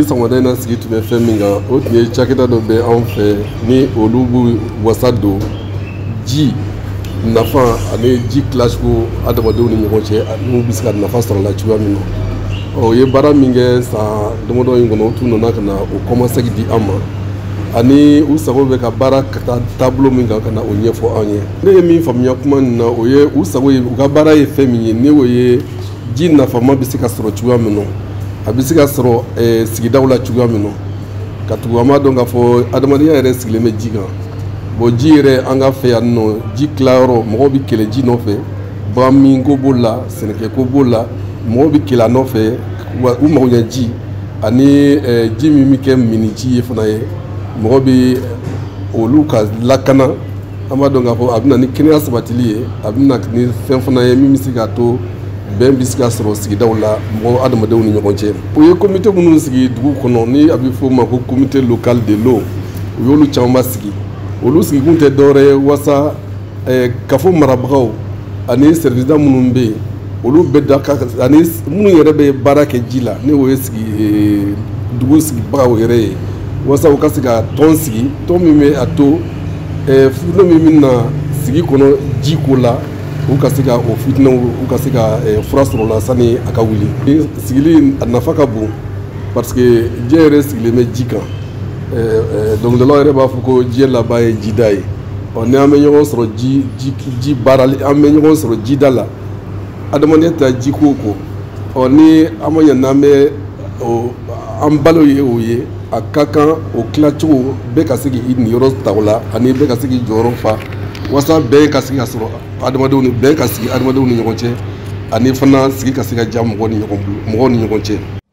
sɔgɔmada in na sigi tun bɛ fɛn min kan o tun ye cakɛda dɔ bɛ anw fɛ ni olu b'u wasa don ji nafa ani ji tilacogo adamadenw ni ɲɔgɔn cɛ n'u bɛ se ka nafa sɔrɔ la cogoya min na o ye baara min kɛ san damadɔ in kɔnɔ u tun nana ka na o kɔmasegi di an ma ani u sago bɛ ka baara ka taa taabolo min kan ka na o ɲɛfɔ an ye ne ye min faamuya kuma nin na o ye u sago ye u ka baara ye fɛn min ye ni o ye ji nafama bɛ se ka sɔrɔ cogoya min na a bɛ se ka sɔrɔ sigidaw la cogoya min na ka tugu an b'a dɔn k'a fɔ adamadenya yɛrɛ sigilen bɛ ji kan bon ji yɛrɛ an ka fɛ yan nɔ ji tilayɔrɔ mɔgɔw bɛ kɛlɛ ji nɔfɛ bagan min ko b'o la sɛnɛkɛko b'o la mɔgɔw bɛ kɛlɛ a nɔfɛ wa u mago ɲɛ ji ani ji min bɛ kɛ mini ji ye fana ye mɔgɔ bɛ olu ka lakana an b'a dɔn k'a fɔ a bɛ na ni kɛnɛya sabatili ye a bɛ na ni fɛn fana ye min bɛ se k'a to bɛn bɛ se ka sɔrɔ sigidaw la mɔgɔ adamadenw ni ɲɔgɔn cɛ o ye komite minnu sigi dugu kɔnɔ ni a bɛ fɔ o ma ko komite local de l'eau u y'olu camanba sigi olu sigikun tɛ dɔwɛrɛ ye walasa kafo marabagaw ani service minnu bɛ yen olu bɛ da ani minnu yɛrɛ bɛ baara kɛ ji la ni o ye dugu sigibagaw yɛrɛ ye walasa u ka se ka tɔn sigi tɔn min bɛ a to fitinɛ min bɛ na sigi kɔnɔ ji ko la u ka se ka o fitinɛw u ka se ka fura sɔrɔ la sani a ka wuli sigili a nafa ka bon parce que diɲɛ yɛrɛ sigilen bɛ ji kan dɔnkilidalaw yɛrɛ b'a fɔ ko diɲɛ laban ye jida ye ni an bɛ ɲɔgɔn sɔrɔ ji baarali an bɛ ɲɔgɔn sɔrɔ jida la adamadenya ta ji ko ko ni an ma ɲɛ n'an bɛ an balo ye o ye a ka kan o tilacogo bɛɛ ka se k'i niyɔrɔ ta o la ani bɛɛ ka se k'i jɔyɔrɔ fa walasa bɛɛ ka se ka sɔrɔ adamadenw ni bɛɛ ka sigi adamadenw ni ɲɔgɔn cɛ ani fana sigi ka se ka diya mɔgɔw ni ɲɔgɔn cɛ